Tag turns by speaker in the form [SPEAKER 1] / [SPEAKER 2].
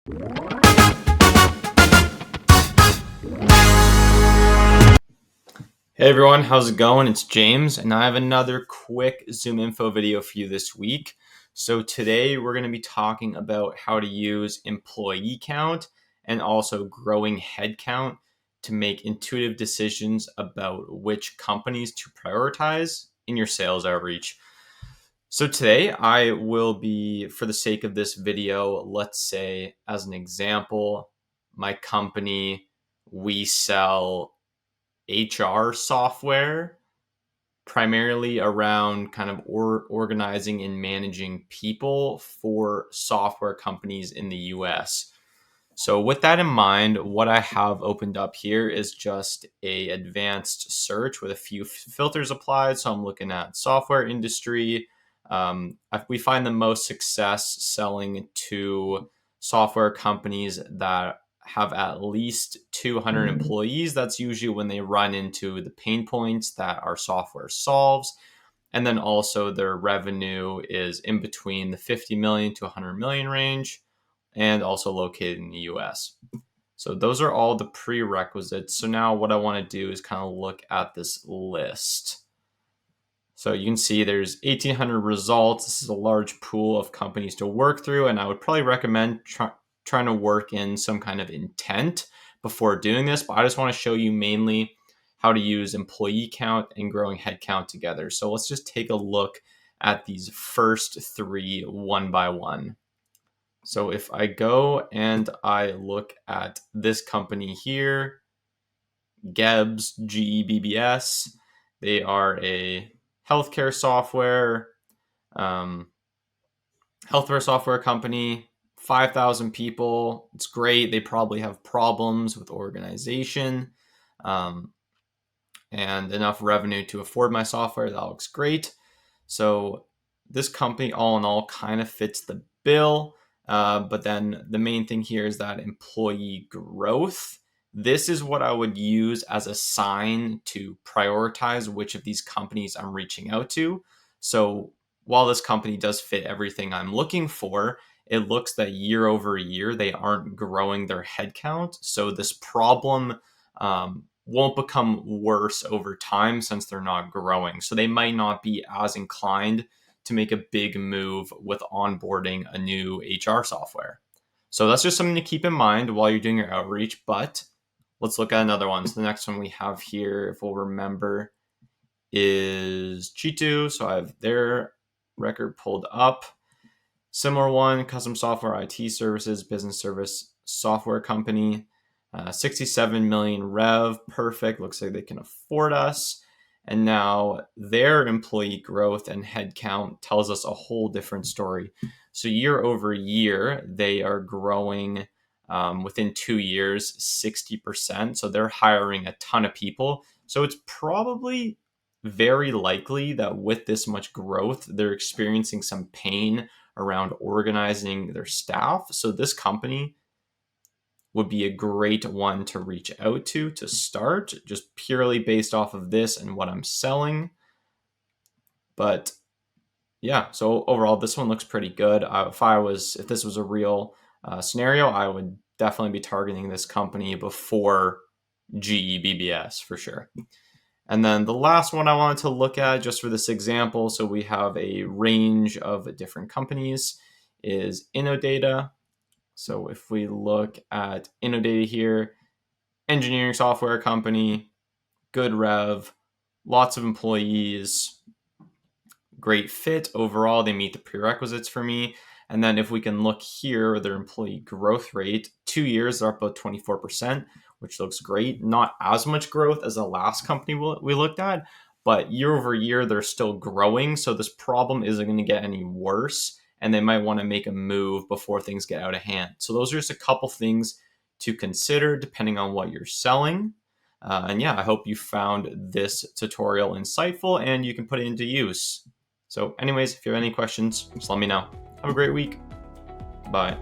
[SPEAKER 1] Hey everyone, how's it going? It's James, and I have another quick ZoomInfo video for you this week. So today we're going to be talking about how to use employee count and also growing headcount to make intuitive decisions about which companies to prioritize in your sales outreach. So today I will be, for the sake of this video, let's say as an example, my company, we sell HR software, primarily around kind of organizing and managing people for software companies in the US. So with that in mind, what I have opened up here is just a advanced search with a few filters applied. So I'm looking at software industry. We find the most success selling to software companies that have at least 200 employees. That's usually when they run into the pain points that our software solves. And then also their revenue is in between the 50 million to 100 million range and also located in the US. So those are all the prerequisites. So now what I want to do is kind of look at this list. So you can see there's 1,800 results. This is a large pool of companies to work through, and I would probably recommend trying to work in some kind of intent before doing this, but I just want to show you mainly how to use employee count and growing headcount together. So let's just take a look at these first three one by one. So if I go and I look at this company here, Gebs, GEBBS, they are a healthcare software company, 5,000 people. It's great. They probably have problems with organization and enough revenue to afford my software. That looks great. So this company, all in all, kind of fits the bill. But then the main thing here is that employee growth. This is what I would use as a sign to prioritize which of these companies I'm reaching out to. So while this company does fit everything I'm looking for, it looks that year over year, they aren't growing their headcount. So this problem won't become worse over time since they're not growing. So they might not be as inclined to make a big move with onboarding a new HR software. So that's just something to keep in mind while you're doing your outreach. But let's look at another one. So the next one we have here, if we'll remember, is Cheetu. So I have their record pulled up. Similar one, custom software IT services, business service software company, 67 million rev, perfect. Looks like they can afford us. And now their employee growth and headcount tells us a whole different story. So year over year, they are growing within 2 years, 60%. So they're hiring a ton of people. So it's probably very likely that with this much growth, they're experiencing some pain around organizing their staff. So this company would be a great one to reach out to start, just purely based off of this and what I'm selling. But yeah, so overall, this one looks pretty good. If this was a real scenario, I would definitely be targeting this company before GEBBS for sure. And then the last one I wanted to look at just for this example, so we have a range of different companies, is Innodata. So if we look at Innodata here, engineering software company, good rev, lots of employees, great fit overall. They meet the prerequisites for me. And then if we can look here, their employee growth rate, 2 years, they're up about 24%, which looks great. Not as much growth as the last company we looked at, but year over year, they're still growing. So this problem isn't going to get any worse, and they might want to make a move before things get out of hand. So those are just a couple things to consider depending on what you're selling. And yeah, I hope you found this tutorial insightful and you can put it into use. So anyways, if you have any questions, just let me know. Have a great week. Bye.